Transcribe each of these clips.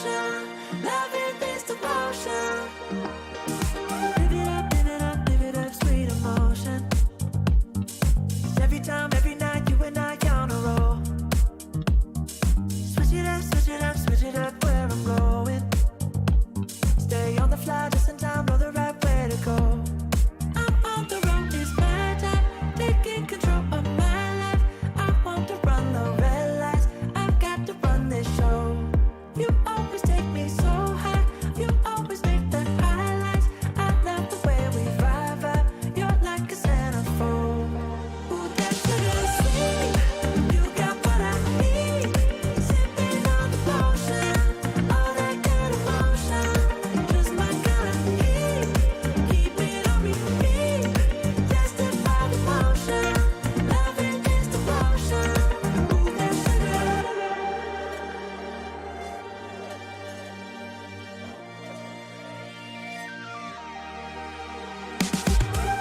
devotion. Loving this devotion. Live it up, sweet emotion. Every time, every night, you and I on a roll. Switch it up, switch it up, switch it up where I'm going. Stay on the fly just in time, know the right way to go. I'm on the road, it's my time, taking control of my life. I want to run the red lights, I've got to run this show. You always take me so high, you always make the highlights. I love the way we vibe, you're like a centerfold. Ooh, that sugar sweet, you got what I need. Sipping on the potion, all that good emotion. Just my kind of heat, keep it on repeat. Tested by the motion, loving this devotion. Ooh, that sugar.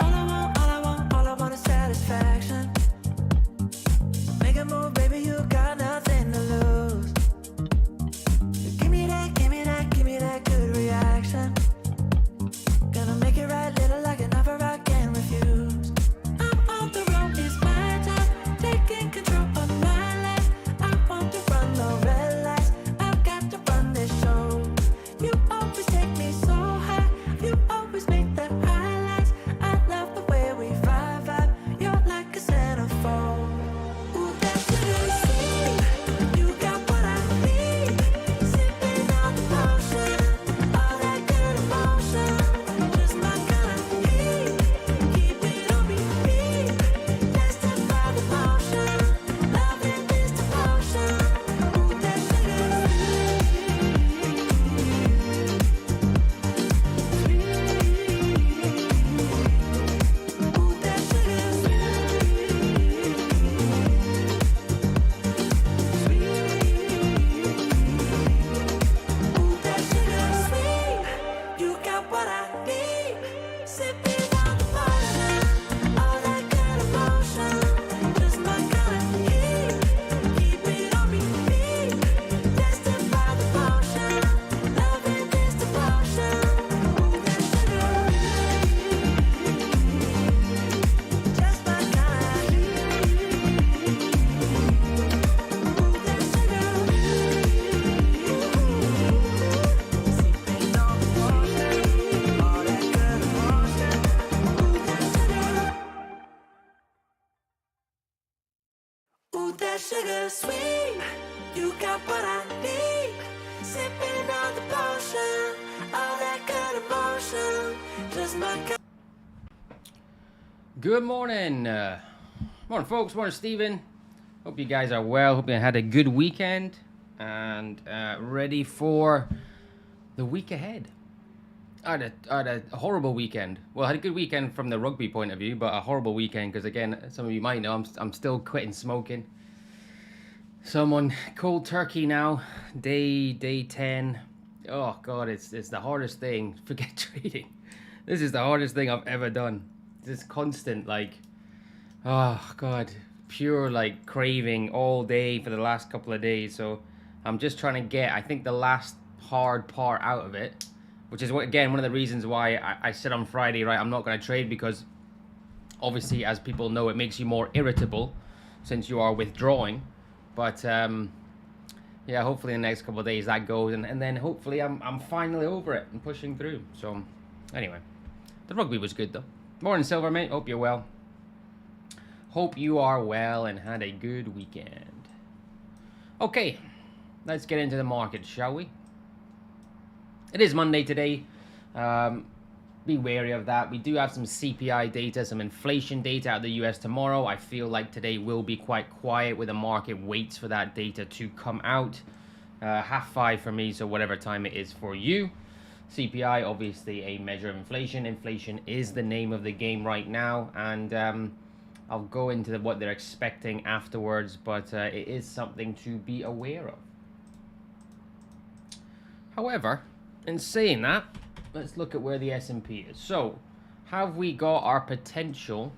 All I want is satisfaction. Make a move, baby, you got nothing to lose. Give me that, give me that, give me that good reaction. Gonna make it right, little like an offer I can't refuse. I'm on the road, it's my time, taking control of my life. I want to run the red lights, I've got to run this show. You always take me so high, you always make the highlights. I love the way we vibe, you're like a centerfold. Ooh, that sugar sweet, you got what I need. Sipping on the potion, all that good emotion. Just my kind of heat, keep it on repeat. Tested by the motion, loving this devotion. Ooh, that sugar Ooh, that sugar Ooh, that sugar sweet, you got what I need. Sipping on the potion, all that good emotion. Just my kind of heat, keep it on repeat. Tested by the motion, loving this devotion. Ooh, that sugar, just my kind of heat. Ooh, that sugar, sipping on the potion, all that good emotion. Ooh, that sugar, ooh, that sugar sweet, you got what I need. Sipping on the potion, all that good emotion. Just my kind. Good morning. Morning, folks. Morning, Stephen. Hope you guys are well. Hope you had a good weekend and ready for the week ahead. I had a horrible weekend. Well, I had a good weekend from the rugby point of view, but a horrible weekend because, again, some of you might know I'm still quitting smoking. So I'm on cold turkey now, day 10. Oh God, it's the hardest thing. Forget trading. This is the hardest thing I've ever done. This constant, like, oh God, pure like craving all day for the last couple of days. So I'm just trying to get, I think, the last hard part out of it, which is what, again, one of the reasons why I said on Friday, right, I'm not going to trade, because obviously, as people know, it makes you more irritable since you are withdrawing. But yeah, hopefully in the next couple of days that goes, and then hopefully I'm finally over it and pushing through. So anyway, the rugby was good though. Morning, Silver, mate. Hope you're well. Hope you are well and had a good weekend. Okay, let's get into the market, shall we? It is Monday today. Be wary of that. We do have some CPI data, some inflation data out of the US tomorrow. I feel like today will be quite quiet, where the market waits for that data to come out. 5:30 for me, so whatever time it is for you. CPI, obviously a measure of inflation. Inflation is the name of the game right now, and I'll go into what they're expecting afterwards, but it is something to be aware of. However, in saying that, let's look at where the S&P is. So, have we got our potential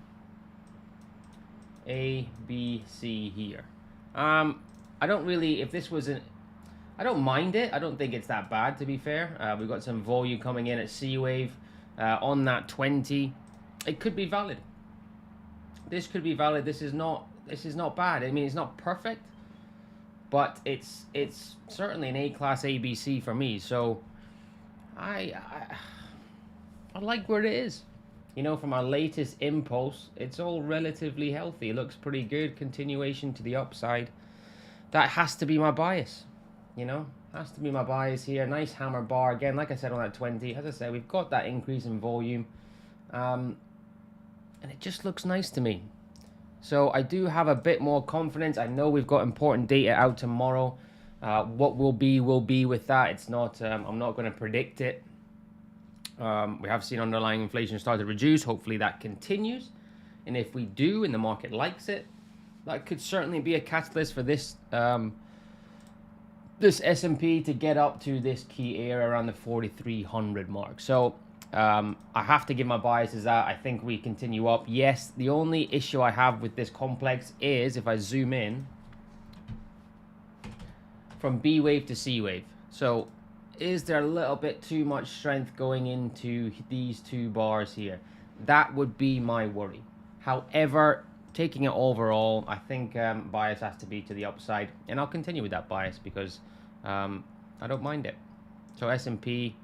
A, B, C here? I don't really, if this was I don't mind it. I don't think it's that bad, to be fair. We've got some volume coming in at C-Wave on that 20. It could be valid. This could be valid. This is not bad. I mean, it's not perfect, but it's certainly an A-class ABC for me. So I like where it is. You know, from our latest impulse, it's all relatively healthy. It looks pretty good. Continuation to the upside. That has to be my bias. You know, has to be my bias here. Nice hammer bar again, like I said on that 20. As I said, we've got that increase in volume, and it just looks nice to me. So I do have a bit more confidence. I know we've got important data out tomorrow. What will be with that. It's not. I'm not going to predict it. We have seen underlying inflation start to reduce. Hopefully that continues, and if we do, and the market likes it, that could certainly be a catalyst for this. This S&P to get up to this key area around the 4,300 mark. So I have to give my biases that. I think we continue up. Yes, the only issue I have with this complex is if I zoom in from B wave to C wave. So is there a little bit too much strength going into these two bars here? That would be my worry. However, taking it overall, I think bias has to be to the upside, and I'll continue with that bias because I don't mind it. So S&P,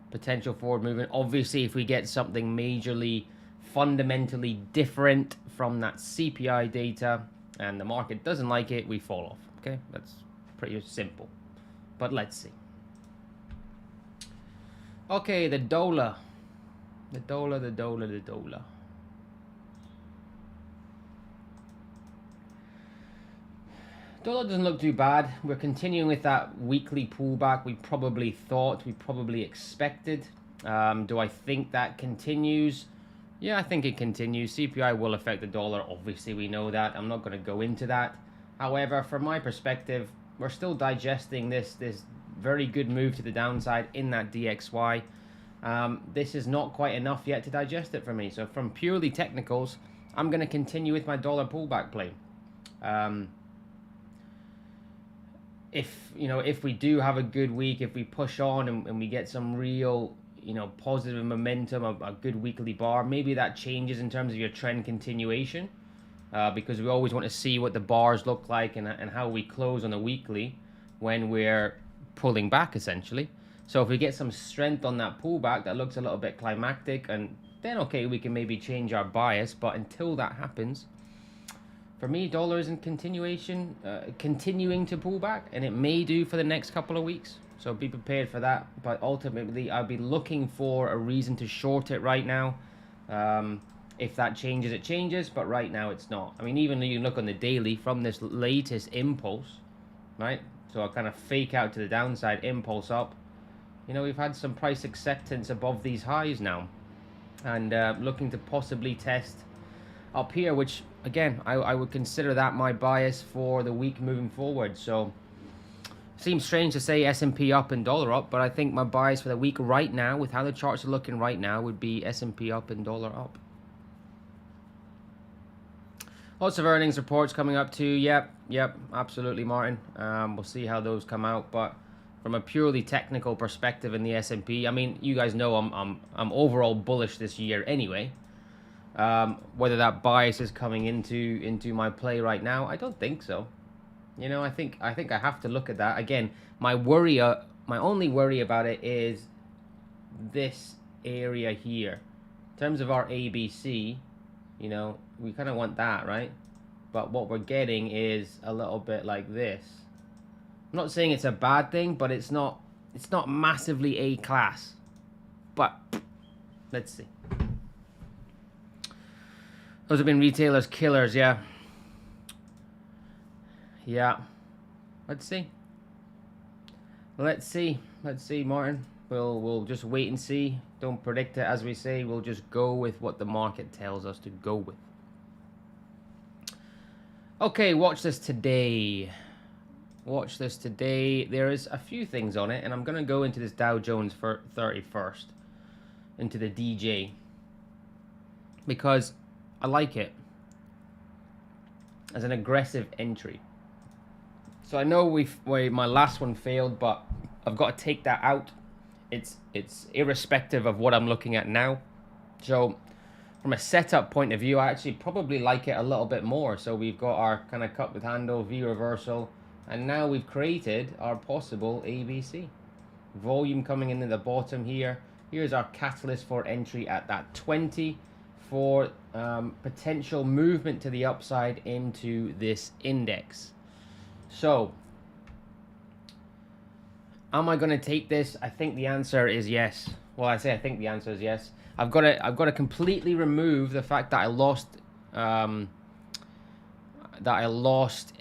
potential forward movement. Obviously, if we get something majorly, fundamentally different from that CPI data, and the market doesn't like it, we fall off. Okay, that's pretty simple. But let's see. Okay, the dollar. The dollar. Dollar doesn't look too bad. We're continuing with that weekly pullback we probably thought, we probably expected. Do I think that continues? Yeah, I think it continues. CPI will affect the dollar. Obviously, we know that. I'm not going to go into that. However, from my perspective, we're still digesting this very good move to the downside in that DXY. This is not quite enough yet to digest it for me. So from purely technicals, I'm going to continue with my dollar pullback play. If we do have a good week, if we push on and we get some real, positive momentum, a good weekly bar, maybe that changes in terms of your trend continuation, because we always want to see what the bars look like and how we close on a weekly when we're pulling back, essentially. So if we get some strength on that pullback that looks a little bit climactic, and then okay, we can maybe change our bias. But until that happens, for me, dollar is in continuing to pull back, and it may do for the next couple of weeks. So be prepared for that. But ultimately, I'll be looking for a reason to short it right now. If that changes, it changes. But right now, it's not. I mean, even though you look on the daily from this latest impulse, right? So I kind of fake out to the downside, impulse up. We've had some price acceptance above these highs now, and looking to possibly test up here, which again I would consider that my bias for the week moving forward. So seems strange to say S&P up and dollar up, but I think my bias for the week right now, with how the charts are looking right now, would be S&P up and dollar up. Lots of earnings reports coming up too. Yep, absolutely, Martin. We'll see how those come out, but from a purely technical perspective in the S&P, I mean, you guys know I'm overall bullish this year anyway. Whether that bias is coming into my play right now, I don't think so. I think I have to look at that again. My only worry about it is this area here. In terms of our ABC, we kind of want that, right? But what we're getting is a little bit like this. I'm not saying it's a bad thing, but it's not massively A class. But let's see. Those have been retailers killers, yeah. Let's see, Martin. We'll just wait and see. Don't predict it, as we say. We'll just go with what the market tells us to go with. Okay, watch this today. There is a few things on it, and I'm going to go into this Dow Jones for 31st, into the DJ, because I like it as an aggressive entry. So I know my last one failed, but I've got to take that out. It's irrespective of what I'm looking at now. So from a setup point of view, I actually probably like it a little bit more. So we've got our kind of cut with handle, V reversal, and now we've created our possible ABC. Volume coming in at the bottom here. Here's our catalyst for entry at that 20 for potential movement to the upside into this index. So, am I going to take this? I think the answer is yes. Well, I think the answer is yes. I've got to completely remove the fact that I lost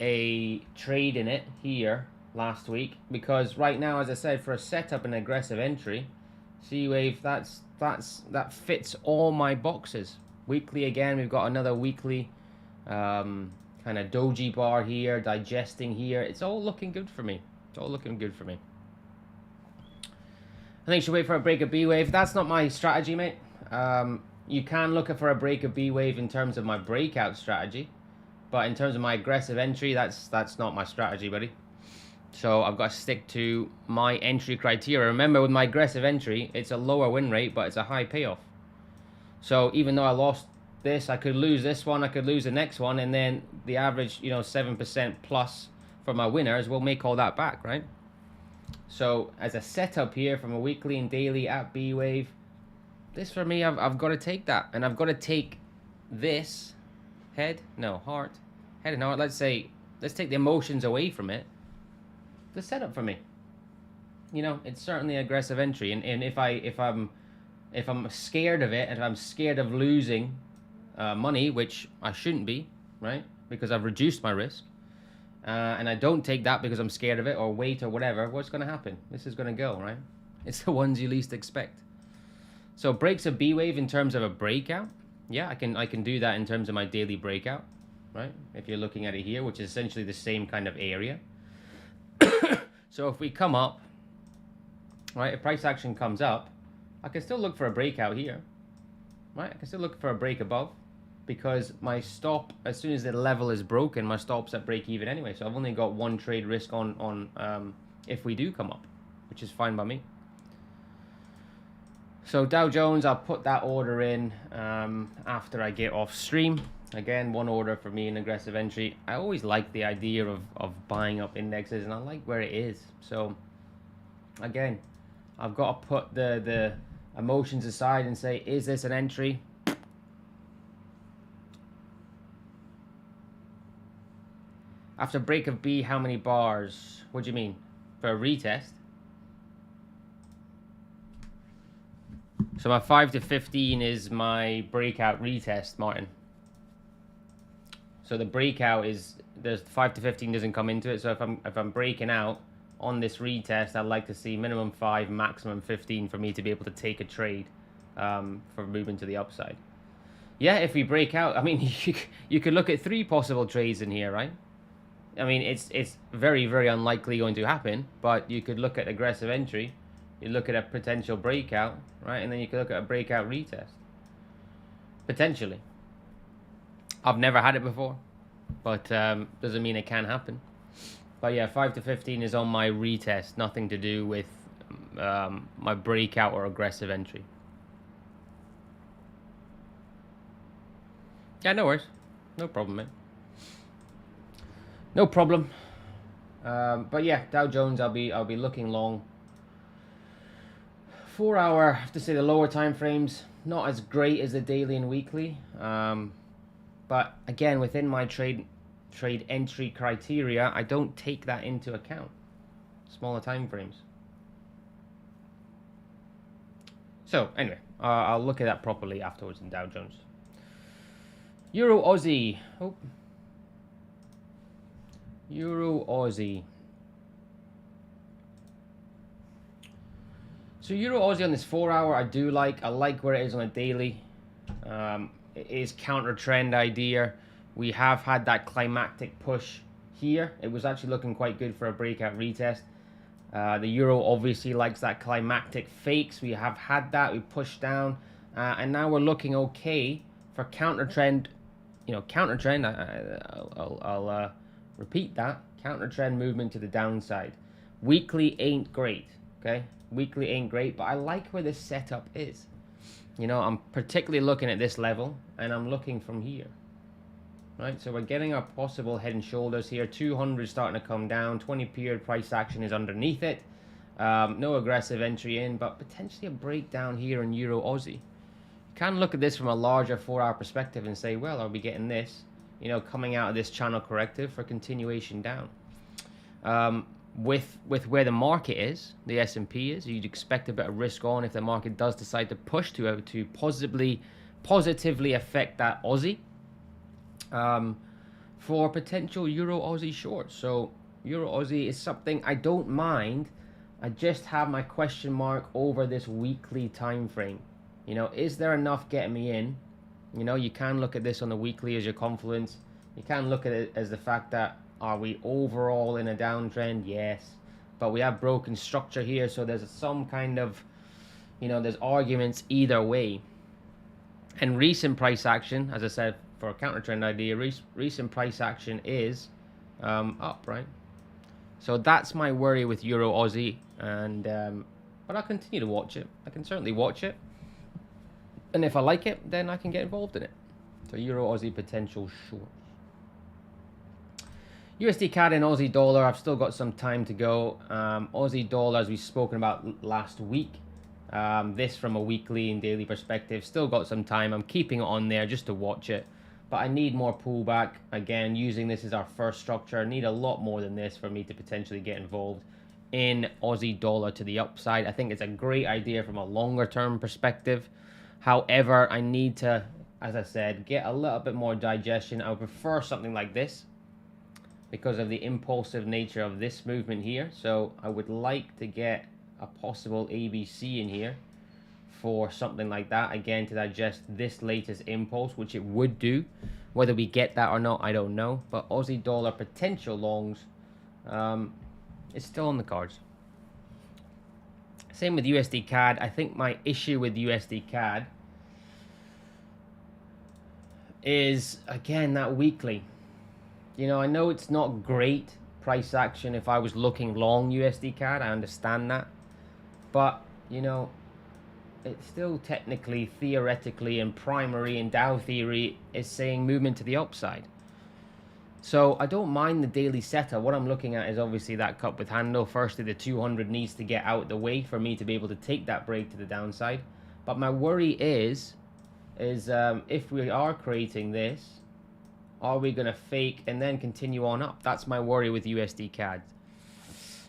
a trade in it here last week, because right now, as I said, for a setup and aggressive entry, C-wave, that fits all my boxes. Weekly again, we've got another weekly kind of doji bar here, digesting here. It's all looking good for me. It's all looking good for me. I think you should wait for a break of B wave. That's not my strategy, mate. You can look for a break of B wave in terms of my breakout strategy, but in terms of my aggressive entry, that's not my strategy, buddy. So I've got to stick to my entry criteria. Remember, with my aggressive entry, it's a lower win rate, but it's a high payoff. So even though I lost this, I could lose this one, I could lose the next one, and then the average, 7% plus for my winners will make all that back, right? So as a setup here from a weekly and daily at B wave, this for me, I've got to take that, and I've got to take this head and heart. Let's take the emotions away from it. The setup for me, it's certainly aggressive entry, and if I'm scared of it, and if I'm scared of losing money, which I shouldn't be, right? Because I've reduced my risk, and I don't take that because I'm scared of it or wait or whatever. What's going to happen? This is going to go, right? It's the ones you least expect. So breaks a B wave in terms of a breakout. Yeah, I can do that in terms of my daily breakout, right? If you're looking at it here, which is essentially the same kind of area. So if we come up, right, if price action comes up, I can still look for a breakout here, right? I can still look for a break above, because my stop, as soon as the level is broken, my stop's at break even anyway. So I've only got one trade risk on if we do come up, which is fine by me. So Dow Jones, I'll put that order in after I get off stream. Again, one order for me in aggressive entry. I always like the idea of buying up indexes, and I like where it is. So again, I've got to put the emotions aside and say, is this an entry? After break of B, how many bars? What do you mean? For a retest? So my 5 to 15 is my breakout retest, Martin. So the breakout is, there's 5 to 15 doesn't come into it. So if I'm breaking out on this retest, I'd like to see minimum 5, maximum 15 for me to be able to take a trade for movement to the upside. Yeah, if we break out, I mean, you could look at 3 possible trades in here, right? I mean, it's very, very unlikely going to happen, but you could look at aggressive entry, you look at a potential breakout, right? And then you could look at a breakout retest. Potentially. I've never had it before, but doesn't mean it can happen. But yeah, 5 to 15 is on my retest, nothing to do with my breakout or aggressive entry. Yeah, no worries. No problem, man. No problem. But yeah, Dow Jones, I'll be looking long. 4 hour, I have to say the lower time frames, not as great as the daily and weekly. But again, within my trade entry criteria, I don't take that into account. Smaller time frames. So anyway, I'll look at that properly afterwards in Dow Jones. Euro Aussie. Oh. Euro Aussie. So Euro Aussie on this 4 hour, I like where it is on a daily. It is counter trend idea. We have had that climactic push here. It was actually looking quite good for a breakout retest. The Euro obviously likes that climactic fakes. We have had that. We pushed down, and now we're looking okay for counter trend. Counter trend. I'll repeat that. counter trend movement to the downside. Weekly ain't great, okay? Weekly ain't great, but I like where this setup is. You know, I'm particularly looking at this level, and I'm looking from here. Right, so we're getting our possible head and shoulders here. 200 starting to come down. 20 period price action is underneath it. No aggressive entry in, but potentially a breakdown here in Euro Aussie. You can look at this from a larger 4-hour perspective and say, well, are we getting this, you know, coming out of this channel corrective for continuation down? With where the market is, the S&P is, you'd expect a bit of risk on if the market does decide to push to positively affect that Aussie. For potential Euro Aussie shorts. So Euro Aussie is something I don't mind. I just have my question mark over this weekly time frame. You know, is there enough getting me in? You know, you can look at this on the weekly as your confluence. You can look at it as the fact that, are we overall in a downtrend? Yes, but we have broken structure here, so there's some kind of, you know, there's arguments either way. And recent price action, as I said, for a counter trend idea, recent price action is up, right? So that's my worry with Euro Aussie, and but I'll continue to watch it. I can certainly watch it, and if I like it, then I can get involved in it. So Euro Aussie potential shorts. USD CAD and Aussie dollar, I've still got some time to go. Aussie dollar, as we've spoken about last week. This from a weekly and daily perspective, still got some time. I'm keeping it on there just to watch it, but I need more pullback. Again, using this as our first structure, I need a lot more than this for me to potentially get involved in Aussie dollar to the upside. I think it's a great idea from a longer term perspective. However, I need to, as I said, get a little bit more digestion. I would prefer something like this because of the impulsive nature of this movement here. So I would like to get a possible ABC in here for something like that, again, to digest this latest impulse, which it would do. Whether we get that or not, I don't know, but Aussie dollar potential longs is still on the cards. Same with USD CAD. I think my issue with USD CAD is, again, that weekly. You know, I know it's not great price action if I was looking long USD CAD, I understand that. But, you know, it's still technically, theoretically, and primary and Dow theory is saying movement to the upside. So I don't mind the daily setup. What I'm looking at is obviously that cup with handle. Firstly, the 200 needs to get out the way for me to be able to take that break to the downside. But my worry is if we are creating this, are we going to fake and then continue on up? That's my worry with USD CAD.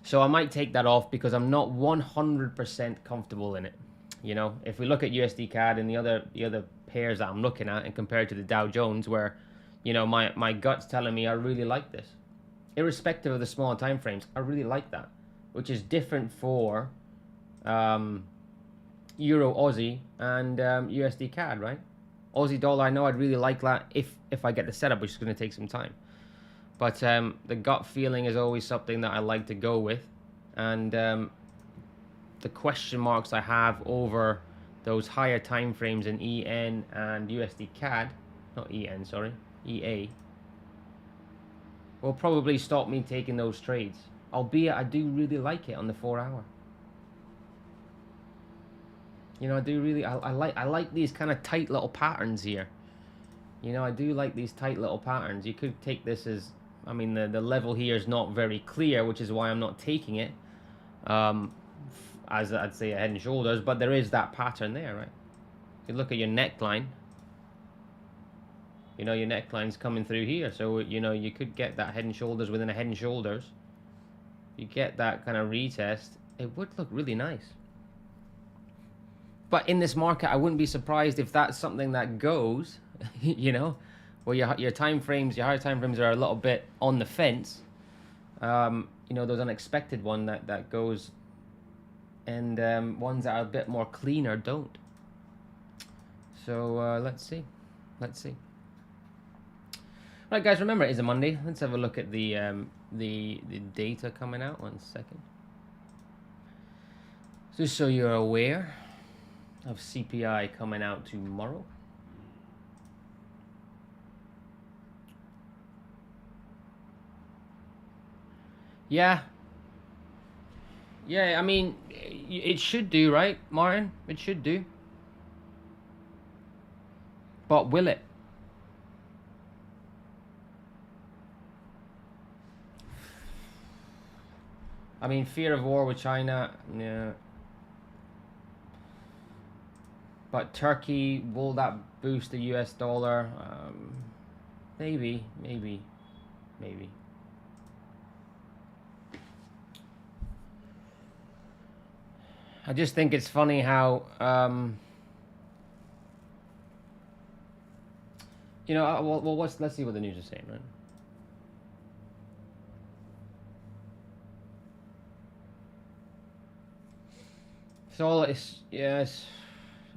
So I might take that off because I'm not 100% comfortable in it. You know, if we look at USD CAD and the other pairs that I'm looking at and compared to the Dow Jones, where, you know, my gut's telling me I really like this, irrespective of the smaller time frames, I really like that, which is different for Euro Aussie and USD CAD, right? Aussie dollar, I know I'd really like that if I get the setup, which is going to take some time. But the gut feeling is always something that I like to go with, and the question marks I have over those higher time frames in EN and USD CAD, not EN, sorry, EA, will probably stop me taking those trades. Albeit I do really like it on the 4-hour. You know, I do really, I like these kind of tight little patterns here. You know, I do like these tight little patterns. You could take this as, I mean, the level here is not very clear, which is why I'm not taking it as I'd say a head and shoulders, but there is that pattern there, right? You look at your neckline. You know, your neckline's coming through here, so, you know, you could get that head and shoulders within a head and shoulders. You get that kind of retest, it would look really nice. But in this market, I wouldn't be surprised if that's something that goes, you know, where your time frames, your higher time frames are a little bit on the fence. You know, those unexpected one that goes, and ones that are a bit more cleaner don't. So let's see. Right, guys, remember it is a Monday. Let's have a look at the data coming out. 1 second. Just so you're aware of CPI coming out tomorrow. Yeah. Yeah, I mean, it should do, right, Martin? It should do. But will it? I mean, fear of war with China, yeah. But Turkey, will that boost the US dollar? Maybe. I just think it's funny how, you know, well, let's see what the news is saying, right?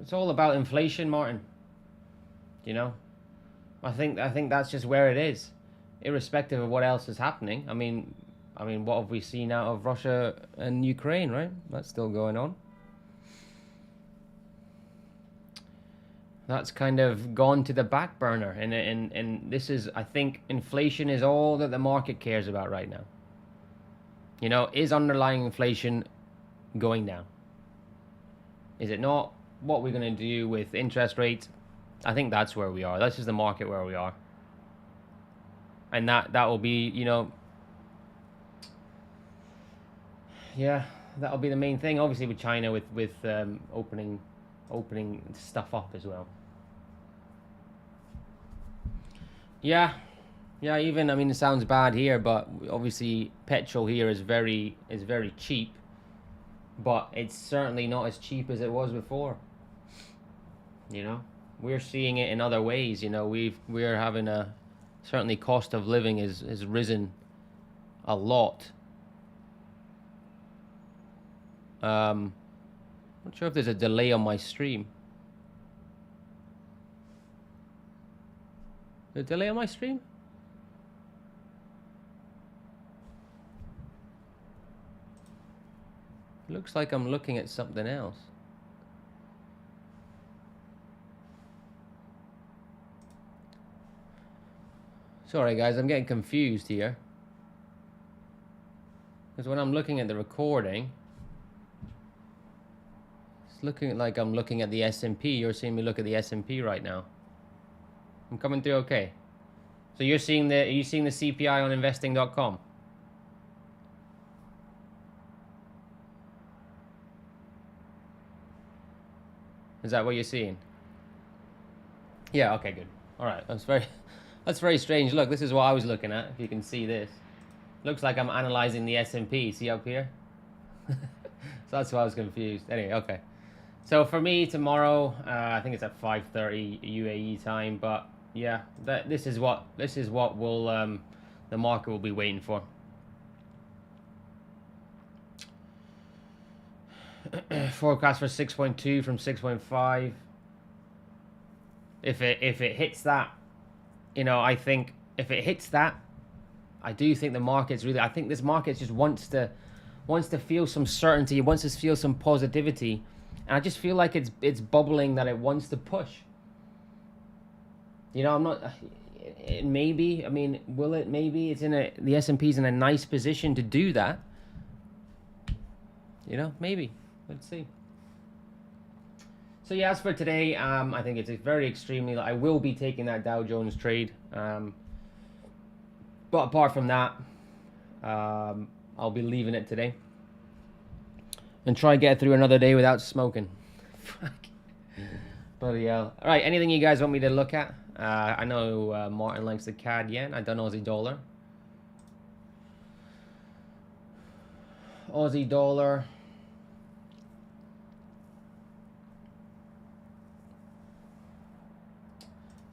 It's all about inflation, Martin. You know, I think that's just where it is, irrespective of what else is happening. I mean, what have we seen out of Russia and Ukraine, right? That's still going on. That's kind of gone to the back burner, and this is, I think, inflation is all that the market cares about right now. You know, is underlying inflation going down? Is it not? What we're going to do with interest rates? I think that's where we are. That's just the market where we are, and that will be, you know, yeah, that'll be the main thing. Obviously, with China, with opening stuff up as well. Yeah, even, I mean, it sounds bad here, but obviously petrol here is very cheap, but it's certainly not as cheap as it was before. You know, we're seeing it in other ways. You know, we're having certainly cost of living has risen a lot. Not sure if there's a delay on my stream. A delay on my stream? Looks like I'm looking at something else. Sorry guys, I'm getting confused here. Because when I'm looking at the recording, it's looking like I'm looking at the S&P. You're seeing me look at the S&P right now. I'm coming through okay. So are you seeing the CPI on investing.com? Is that what you're seeing? Yeah, okay, good. All right, that's very strange. Look, this is what I was looking at, if you can see this. Looks like I'm analyzing the S&P, see up here? So that's why I was confused. Anyway, okay. So for me tomorrow, I think it's at 5:30 UAE time, but yeah, this is what will the market will be waiting for. Forecast for 6.2 from 6.5. If it hits that, you know, I think if it hits that, I do think the market's really, I think this market just wants to feel some certainty, wants to feel some positivity, and I just feel like it's bubbling that it wants to push. You know, I'm not. Maybe, I mean, will it? Maybe it's the S&P's in a nice position to do that. You know, maybe. Let's see. So yeah, as for today, I think it's very extremely. I will be taking that Dow Jones trade, but apart from that, I'll be leaving it today and try and get through another day without smoking. Bloody hell! All right, anything you guys want me to look at? I know Martin likes the CAD yen. I don't know Aussie dollar. Aussie dollar.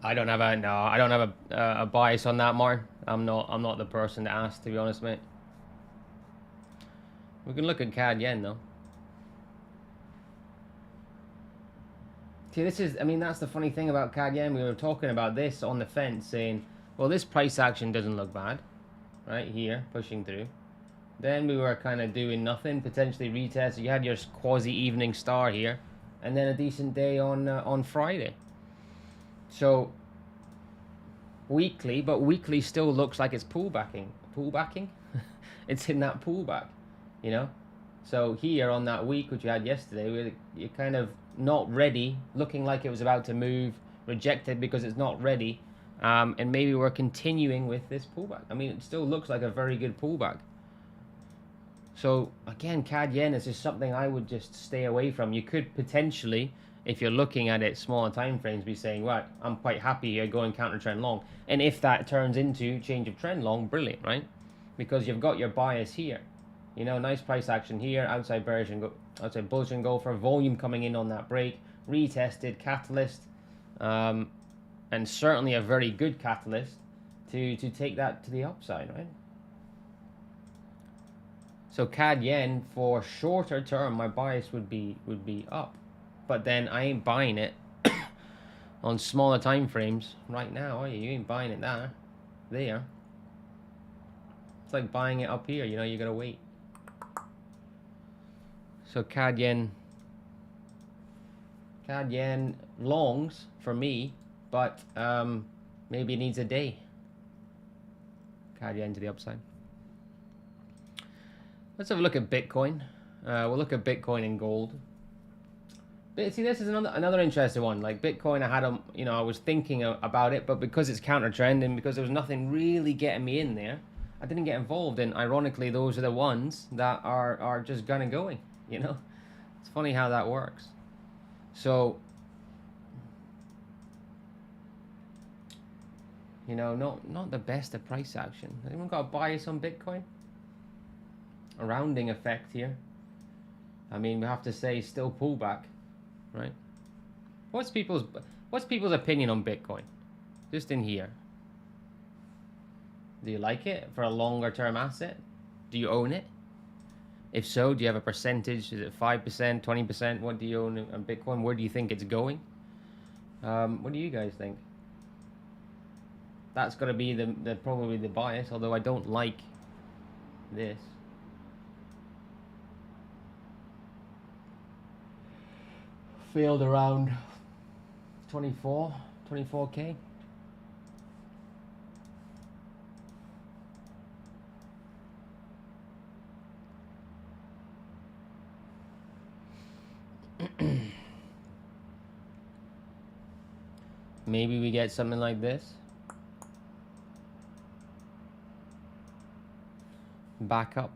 I don't have a bias on that, Martin. I'm not the person to ask, to be honest, mate. We can look at CAD yen though. See, this is, I mean, that's the funny thing about CAD yen. We were talking about this on the fence, saying, well, this price action doesn't look bad, right here, pushing through. Then we were kind of doing nothing, potentially retest. You had your quasi evening star here, and then a decent day on Friday. So weekly, but weekly still looks like it's pullbacking. Pullbacking? It's in that pullback, you know. So here on that week which you had yesterday, you're kind of not ready, looking like it was about to move, rejected because it's not ready, and maybe we're continuing with this pullback. I mean, it still looks like a very good pullback. So again, CAD yen is just something I would just stay away from. You could potentially, if you're looking at it smaller time frames, be saying, right, I'm quite happy here going counter trend long, and if that turns into change of trend long, brilliant, right? Because you've got your bias here. You know, nice price action here, outside bearish and outside bullish and go for volume coming in on that break, retested catalyst, and certainly a very good catalyst to take that to the upside, right? So CAD yen for shorter term, my bias would be up, but then I ain't buying it on smaller time frames right now, are you? You ain't buying it there. It's like buying it up here. You know, you gotta wait. So CAD yen longs for me, but maybe it needs a day. CAD yen to the upside. Let's have a look at Bitcoin. We'll look at Bitcoin and gold. But see, this is another interesting one. Like Bitcoin, I was thinking about it, but because it's counter trend and because there was nothing really getting me in there, I didn't get involved. And ironically, those are the ones that are just going. You know, it's funny how that works. So, you know, not the best of price action. Anyone got a bias on Bitcoin? A rounding effect here. I mean, we have to say still pullback, right? What's people's opinion on Bitcoin? Just in here. Do you like it for a longer term asset? Do you own it? If so, do you have a percentage? Is it 5%, 20%? What do you own on Bitcoin? Where do you think it's going? What do you guys think? That's got to be the probably the bias, although I don't like this. Failed around 24K. Maybe we get something like this. Back up.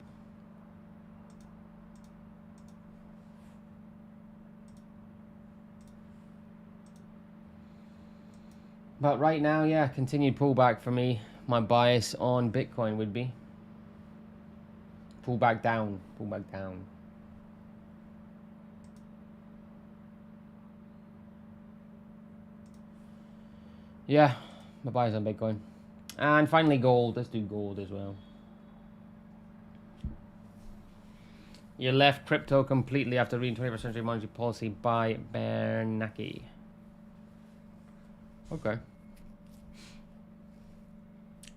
But right now, yeah, continued pullback for me. My bias on Bitcoin would be pull back down, pull back down. Yeah, my bias on Bitcoin. And finally gold. Let's do gold as well. You left crypto completely after reading 21st Century Monetary Policy by Bernanke. Okay.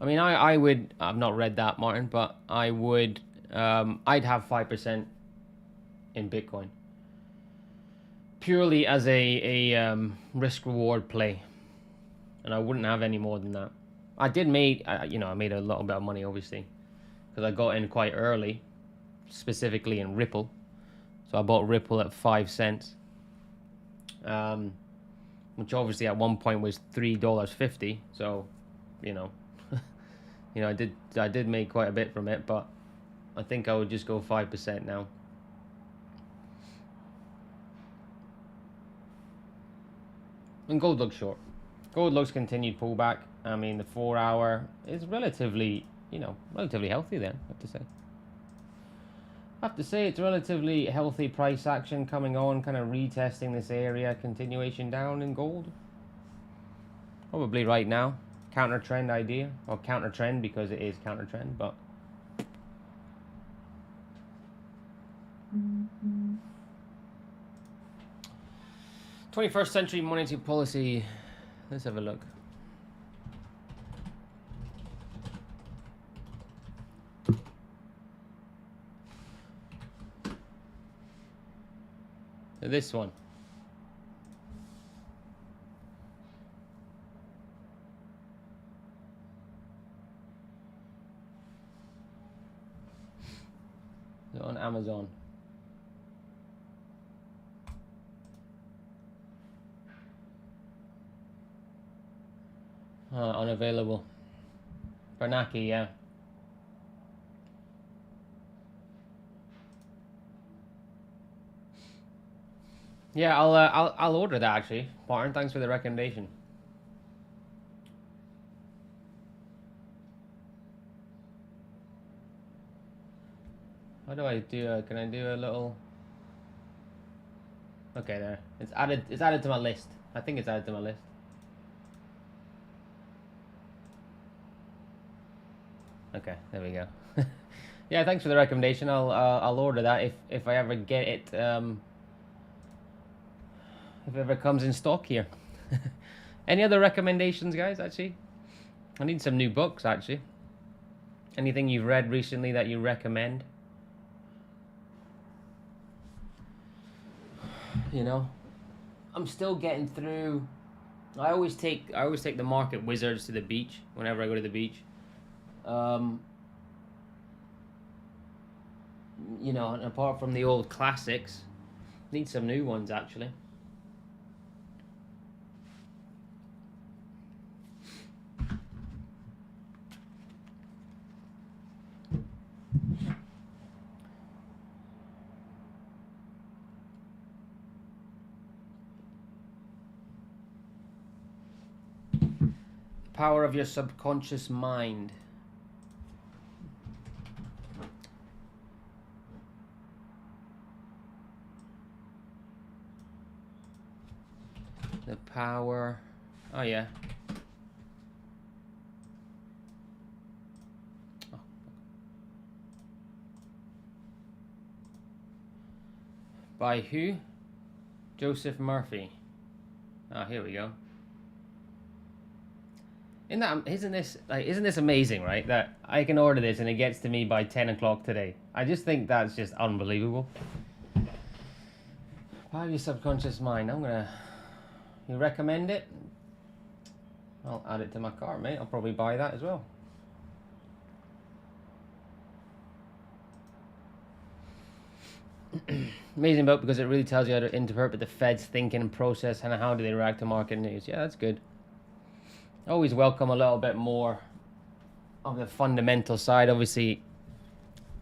I mean, I would, I've not read that, Martin, but I would, I'd have 5% in Bitcoin. Purely as a risk-reward play. And I wouldn't have any more than that. I did make, I made a little bit of money, obviously. Because I got in quite early. Specifically in Ripple. So I bought Ripple at 5 cents. Which obviously at one point was $3.50. So, I did make quite a bit from it, but I think I would just go 5% now. And gold looks short. Gold looks continued pullback. I mean, the 4 hour is relatively healthy then, I have to say it's relatively healthy price action coming on, kind of retesting this area, continuation down in gold. Probably right now. Counter trend idea, or counter trend because it is counter trend, but 21st Century Monetary Policy. Let's have a look. This one. Amazon. Unavailable. Bernanke, yeah. Yeah, I'll order that actually. Martin, thanks for the recommendation. How do I do? Can I do a little? Okay, there. It's added. It's added to my list. I think it's added to my list. Okay, there we go. Yeah, thanks for the recommendation. I'll order that if I ever get it. If it ever comes in stock here. Any other recommendations, guys? Actually, I need some new books. Actually, anything you've read recently that you recommend? You know, I'm still getting through. I always take the Market Wizards to the beach whenever I go to the beach. You know, and apart from the old classics, need some new ones actually. Power of your subconscious mind. The power. Oh yeah. Oh. By who? Joseph Murphy. Oh, here we go. Isn't this amazing, right? That I can order this and it gets to me by 10 o'clock today. I just think that's just unbelievable. Power of your subconscious mind. You recommend it? I'll add it to my cart, mate. I'll probably buy that as well. Amazing book because it really tells you how to interpret the Fed's thinking and process and how do they react to market news. Yeah, that's good. Always welcome a little bit more of the fundamental side. Obviously,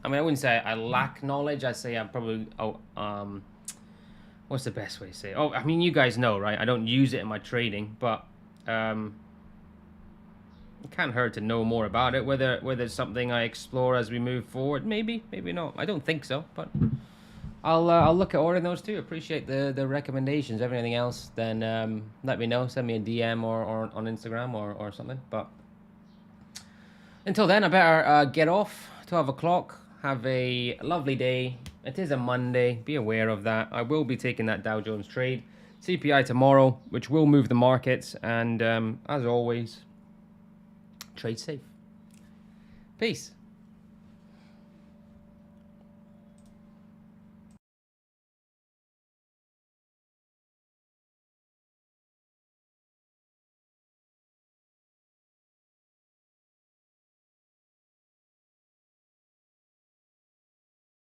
I mean, I wouldn't say I lack knowledge. I'd say I'm probably, what's the best way to say it? Oh, I mean, you guys know, right? I don't use it in my trading, but it can't hurt to know more about it. Whether it's something I explore as we move forward, maybe not. I don't think so, but I'll look at ordering those too. Appreciate the recommendations. Everything else, then let me know. Send me a DM or on Instagram or something. But until then, I better get off. 12 o'clock. Have a lovely day. It is a Monday. Be aware of that. I will be taking that Dow Jones trade. CPI tomorrow, which will move the markets. And as always, trade safe. Peace.